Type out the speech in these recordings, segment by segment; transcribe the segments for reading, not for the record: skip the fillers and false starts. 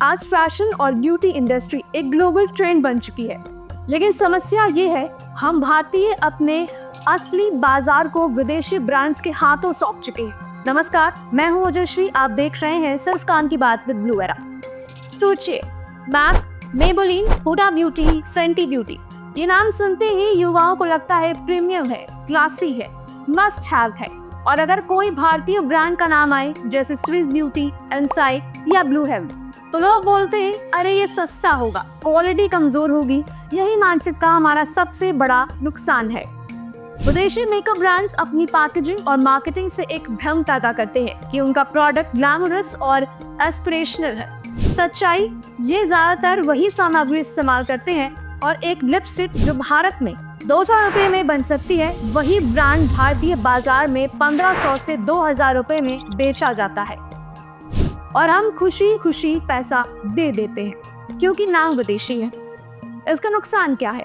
आज फैशन और beauty industry एक ग्लोबल ट्रेंड बन चुकी है, लेकिन समस्या ये है हम भारतीय अपने असली बाजार को विदेशी ब्रांड्स के हाथों सौंप चुके हैं। नमस्कार, मैं हूँ ओजस्वी, आप देख रहे हैं सिर्फ कान की बात विद ब्लू एरा। सोचिए, Mac, Maybelline, Huda Beauty, Fenty Beauty, ये नाम सुनते ही युवाओं को लगता है प्रीमियम है, क्लासी है, मस्ट हैव है। और अगर कोई भारतीय ब्रांड का नाम आए जैसे स्विस ब्यूटी, इनसाइट या ब्लू हेवन, तो लोग बोलते हैं अरे ये सस्ता होगा, क्वालिटी कमजोर होगी। यही मानसिकता हमारा सबसे बड़ा नुकसान है। विदेशी मेकअप ब्रांड्स अपनी पैकेजिंग और मार्केटिंग से एक भ्रम पैदा करते हैं कि उनका प्रोडक्ट ग्लैमरस और एस्पिरेशनल है। सच्चाई, ये ज्यादातर वही सामग्री इस्तेमाल करते हैं और एक लिपस्टिक जो भारत में 200 रुपए में बन सकती है, वही ब्रांड भारतीय बाजार में 1500 से 2000 रुपए में बेचा जाता है और हम खुशी खुशी पैसा दे देते हैं क्योंकि नाम विदेशी है। इसका नुकसान क्या है?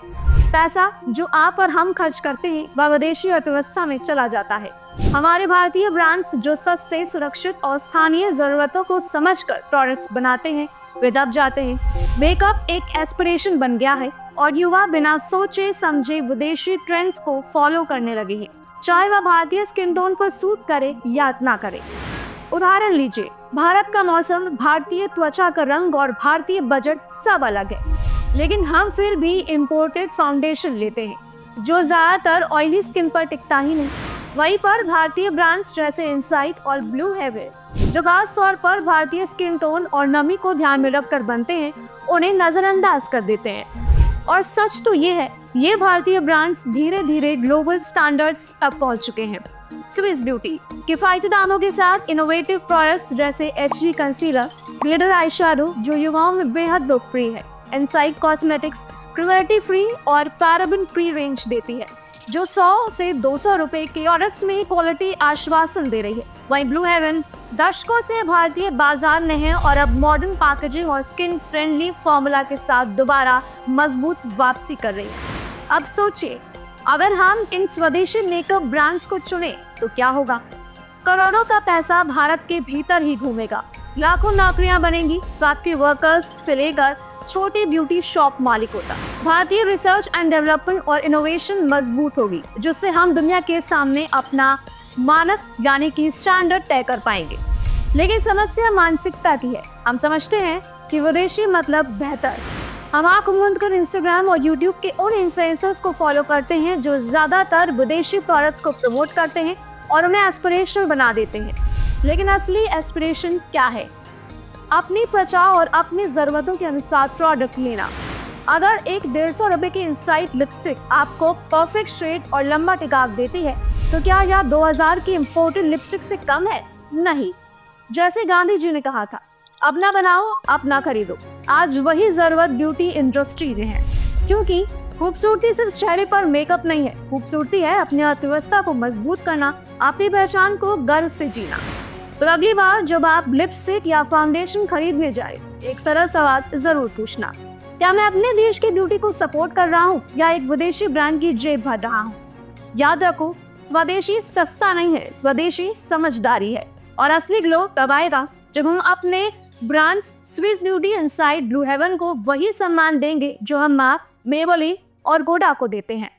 पैसा जो आप और हम खर्च करते हैं वह विदेशी अर्थव्यवस्था में चला जाता है। हमारे भारतीय ब्रांड्स जो सस्ते, सुरक्षित और स्थानीय जरूरतों को समझकर प्रोडक्ट्स बनाते हैं, वे दब जाते हैं। मेकअप एक एस्पिरेशन बन गया है और युवा बिना सोचे समझे विदेशी ट्रेंड्स को फॉलो करने लगे हैं, चाहे वह भारतीय स्किन टोन पर सूट करे या ना करे। उदाहरण लीजिए, भारत का मौसम, भारतीय त्वचा का रंग और भारतीय बजट सब अलग है, लेकिन हम फिर भी इम्पोर्टेड फाउंडेशन लेते हैं जो ज्यादातर ऑयली स्किन पर टिकता ही नहीं। वहीं पर भारतीय ब्रांड्स जैसे इनसाइट और ब्लू हेवन जो खास तौर पर भारतीय स्किन टोन और नमी को ध्यान में रखकर बनते हैं, उन्हें नजरअंदाज कर देते हैं। और सच तो ये है, ये भारतीय ब्रांड्स धीरे धीरे ग्लोबल स्टैंडर्ड्स तक पहुंच चुके हैं। स्विस ब्यूटी किफायती दामों के साथ इनोवेटिव प्रोडक्ट्स जैसे HD कंसीलर, ग्लिटर आईशैडो जो युवाओं में बेहद लोकप्रिय है। इनसाइट कॉस्मेटिक्स क्रुएल्टी फ्री और पैराबेन फ्री रेंज देती है जो 100 से 200 रुपए के प्रोडक्ट्स में क्वालिटी आश्वासन दे रही है। वहीं ब्लू हेवन दशकों से भारतीय बाजार में है और अब मॉडर्न पैकेजिंग और स्किन फ्रेंडली फॉर्मूला के साथ दोबारा मजबूत वापसी कर रही है। अब सोचिए, अगर हम इन स्वदेशी मेकअप ब्रांड्स को चुने तो क्या होगा? करोड़ों का पैसा भारत के भीतर ही घूमेगा, लाखों नौकरियां बनेंगी, फैक्ट्री वर्कर्स से लेकर छोटे ब्यूटी शॉप मालिकों तक। भारतीय रिसर्च एंड डेवलपमेंट और इनोवेशन मजबूत होगी, जिससे हम दुनिया के सामने अपना मानक यानी कि स्टैंडर्ड तय कर पाएंगे। लेकिन समस्या मानसिकता की है। हम समझते हैं कि विदेशी मतलब बेहतर। हम आंख मूंद कर इंस्टाग्राम और यूट्यूब के उन इन्फ्लुएंसर्स को फॉलो करते हैं जो ज्यादातर विदेशी प्रोडक्ट्स को प्रमोट करते हैं और उन्हें एस्पिरेशनल बना देते हैं। लेकिन असली एस्पिरेशन क्या है? अपनी त्वचा और अपनी जरूरतों के अनुसार प्रोडक्ट लेना। अगर एक 150 रुपए की इनसाइट लिपस्टिक आपको परफेक्ट शेड और लंबा टिकाव देती है, तो क्या यह 2000 की इम्पोर्टेड लिपस्टिक से कम है? नहीं। जैसे गांधी जी ने कहा था, अपना बनाओ, अपना खरीदो। आज वही जरूरत ब्यूटी इंडस्ट्री में है, क्योंकि खूबसूरती सिर्फ चेहरे पर मेकअप नहीं है। खूबसूरती है अपनी अर्थव्यवस्था को मजबूत करना, अपनी पहचान को गर्व से जीना। तो अगली बार जब आप लिपस्टिक या फाउंडेशन खरीदने जाए, एक सरल सवाल जरूर पूछना, क्या मैं अपने देश की ब्यूटी को सपोर्ट कर रहा हूँ या एक विदेशी ब्रांड की जेब भर रहा हूँ? याद रखो, स्वदेशी सस्ता नहीं है, स्वदेशी समझदारी है। और असली ग्लो तब आएगा जब हम अपने brands Swiss Beauty, Insight, Blue Heaven को वही सम्मान देंगे जो हम मैक, मेबेलिन और हुडा को देते हैं।